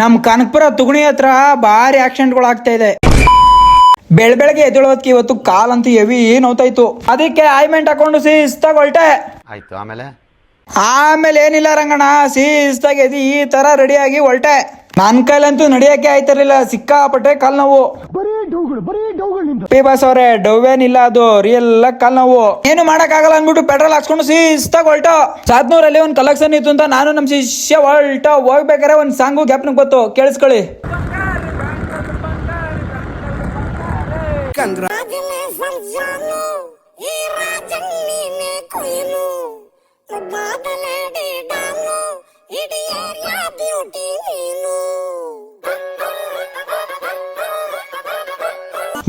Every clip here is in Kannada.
ನಮ್ ಕನಕಪುರ ತುಗುಣಿ ಹತ್ರ ಭಾರಿ ಆಕ್ಸಿಡೆಂಟ್ಗಳು ಆಗ್ತಾ ಇದೆ. ಬೆಳಗ್ಗೆ ಎದ್ದೇಳೋದಕ್ಕೆ ಇವತ್ತು ಕಾಲಂತೂ ಹೆವಿ ನೋವ್ತಾಯ್ತು. ಅದಕ್ಕೆ ಆಯ್ಮೆಂಟ್ ಹಾಕೊಂಡು ಶಿಸ್ತಾಗಿ ಹೊಲ್ಟೆ. ಆಯ್ತು. ಆಮೇಲೆ ಏನಿಲ್ಲ ರಂಗಣ್ಣ, ಶಿಸ್ತಾಗಿ ಎದಿ ಈ ತರ ರೆಡಿಯಾಗಿ ಹೊಲ್ಟೆ. ನನ್ ಕೈಲಂತೂ ನಡಿಯಕ್ಕೆ ಆಯ್ತಿರ್ಲಿಲ್ಲ, ಸಿಕ್ಕಾಪಟ್ಟೆ ಕಾಲ್ ನೋವು. ಬಸ್ ಅವ್ರೆ, ಡೌವೇನಿಲ್ಲ, ಅದು ರಿಯಲ್ ಕಾಲ್ ನೋವು. ಏನು ಮಾಡಕ್ ಆಗಲ್ಲ ಅಂದ್ಬಿಟ್ಟು ಪೆಟ್ರೋಲ್ ಹಾಕ್ಸ್ಕೊಂಡು ಶಿಸ್ತಾಗಿ ಹೊಲ್ಟೋ. 700 ಒಂದ್ ಕಲೆಕ್ಷನ್ ಇತ್ತು ಅಂತ ನಾನು ನಮ್ ಶಿಷ್ಯ ಹೊಲ್ಟೋ. ಹೋಗ್ಬೇಕಾರೆ ಒಂದ್ ಸಾಂಗು ಗ್ಯಾಪ್ನಿಗೆ ಗೊತ್ತು, ಕೇಳಿಸ್ಕೊಳ್ಳಿ.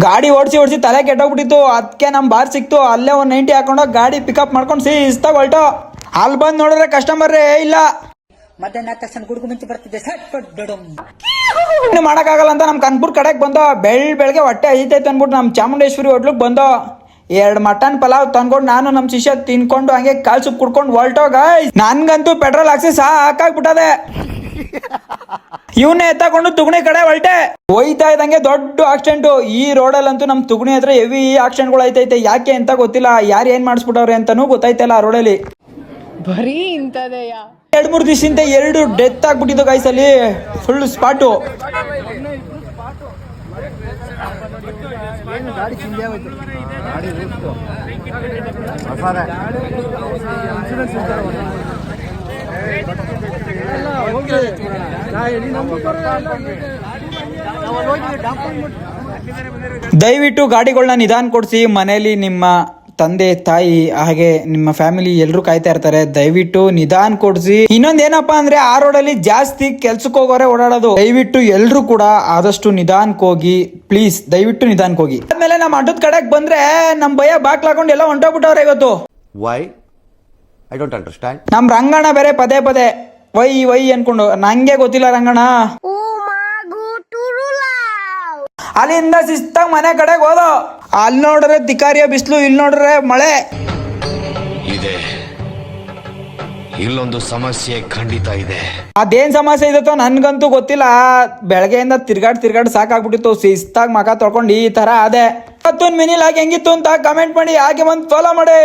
ಗಾಡಿ ಓಡಿಸಿ ತಲೆ ಕೆಟ್ಟೋಗ್ಬಿಟ್ಟಿತ್ತು. ಅದಕ್ಕೆ ನಮ್ ಬಾರ್ ಸಿಕ್ತು. ಅಲ್ಲೇ ಒಂದ್ 90 ಹಾಕೊಂಡೋಗಿ ಗಾಡಿ ಪಿಕಪ್ ಮಾಡ್ಕೊಂಡು ಶಿಸ್ತಾಗಿ ಹೊಲ್ಟೋ. ಅಲ್ಲಿ ಬಂದ್ ನೋಡಿದ್ರೆ ಕಸ್ಟಮರ್ ಇಲ್ಲ. ಏನು ಮಾಡಕ್ಕಾಗಲ್ಲ ಅಂತ ನಮ್ ಕನಕಪುರ ಕಡೆಗೆ ಬಂದೋ. ಬೆಳಗ್ಗೆ ಹೊಟ್ಟೆ ಹೈತೈತೆ ಅನ್ಬಿಟ್ಟು ನಮ್ ಚಾಮುಂಡೇಶ್ವರಿ ಹೋಟ್ಲಿಗೆ ಬಂದೋ. 2 ಮಟನ್ ಪಲಾವ್ ತಂದ್ಕೊಂಡು ನಾನು ನಮ್ ಶಿಷ್ಯ ತಿನ್ಕೊಂಡು ಹಂಗೆ ಕಾಲ್ ಸುಪ್ ಕುಡ್ಕೊಂಡು ಹೊಲ್ಟೋಗ. ನನ್ಗಂತೂ ಪೆಟ್ರೋಲ್ ಹಾಕ್ಸಿ ಸಾಕಾಗ್ಬಿಟ್ಟದೆ. ಇವನ್ನೇ ಎತ್ತಕೊಂಡು ತುಗುಣಿ ಕಡೆ ಹೊಲ್ಟೆ. ಹೋಯ್ತಾ ಇದ್ದಂಗೆ ದೊಡ್ಡ ಆಕ್ಸಿಡೆಂಟ್. ಈ ರೋಡಲ್ಲಂತೂ ನಮ್ ತುಗುಣಿ ಹತ್ರ ಹೆವಿ ಆಕ್ಸಿಡೆಂಟ್ಗಳು ಐತೈತೆ. ಯಾಕೆ ಅಂತ ಗೊತ್ತಿಲ್ಲ, ಯಾರು ಏನ್ ಮಾಡಿಸ್ಬಿಟ್ಟವ್ರೆ ಅಂತಾನೂ ಗೊತ್ತಾಯ್ತಲ್ಲ. ಆ ರೋಡಲ್ಲಿ ಬರೀ ಇಂತದೆಯ 2-3 ದಿವಸದಿಂದ 2 ಡೆತ್ ಆಗ್ಬಿಟ್ಟಿದ್ದು ಗೈಸ್. ಅಲ್ಲಿ ಫುಲ್ ಸ್ಪಾಟು. ದಯವಿಟ್ಟು ಗಾಡಿಗಳನ್ನ ನಿಧಾನ ಕೊಡಿಸಿ. ಮನೆಯಲ್ಲಿ ನಿಮ್ಮ ತಂದೆ ತಾಯಿ ಹಾಗೆ ನಿಮ್ಮ ಫ್ಯಾಮಿಲಿ ಎಲ್ಲರೂ ಕಾಯ್ತಾ ಇರ್ತಾರೆ. ದಯವಿಟ್ಟು ನಿಧಾನ ಕೊಡಿಸಿ. ಇನ್ನೊಂದೇನಪ್ಪಾ ಅಂದ್ರೆ ಆ ರೋಡಲ್ಲಿ ಜಾಸ್ತಿ ಕೆಲ್ಸಕ್ಕೆ ಹೋಗೋರೆ ಓಡಾಡೋದು. ದಯವಿಟ್ಟು ಎಲ್ರು ಕೂಡ ಆದಷ್ಟು ನಿಧಾನಕ್ಕೆ ಹೋಗಿ ಪ್ಲೀಸ್. ದಯವಿಟ್ಟು ನಿಧಾನಕ್ಕೆ ಹೋಗಿ. ಆದ್ಮೇಲೆ ನಮ್ಮ ಅಡ್ಡದ ಕಡೆಗೆ ಬಂದ್ರೆ ನಮ್ ಭಯ ಬಾಕ್ಲಾಕೊಂಡು ಎಲ್ಲ ಹೊಂಟೋಗ್ಬಿಟ್ಟವ್ರೆ ಇವತ್ತು. Why I don't understand. ನಮ್ ರಂಗಣ್ಣ ಬೇರೆ ಪದೇ ವೈ ಅನ್ಕೊಂಡು. ನಂಗೆ ಗೊತ್ತಿಲ್ಲ ರಂಗಣ್ಣ. ಅಲ್ಲಿಂದ ಶಿಸ್ತಾಗ ಮನೆ ಕಡೆಗೆ ಹೋದೋ. ಅಲ್ಲಿ ನೋಡ್ರೆ ತಿಕಾರಿಯ ಬಿಸಿಲು, ಇಲ್ಲಿ ನೋಡ್ರೆ ಮಳೆ ಇದೆ. ಇಲ್ಲೊಂದು ಸಮಸ್ಯೆ ಖಂಡಿತ ಇದೆ. ಅದೇನ್ ಸಮಸ್ಯೆ ಇದತ್ತೋ ನನ್ಗಂತೂ ಗೊತ್ತಿಲ್ಲ. ಬೆಳಗ್ಗೆಯಿಂದ ತಿರ್ಗಾಡ್ ಸಾಕಾಗ್ಬಿಟ್ಟಿತ್ತು. ಶಿಸ್ತಾಗ ಮಗ ತೊಳ್ಕೊಂಡು ಈ ತರ ಅದೇ. 10 ಮಿನಿಲ್ ಆಗಿ ಹೆಂಗಿತ್ತು ಅಂತ ಕಮೆಂಟ್ ಮಾಡಿ, ಹಾಗೆ ಬಂದು ಫಾಲೋ ಮಾಡಿ.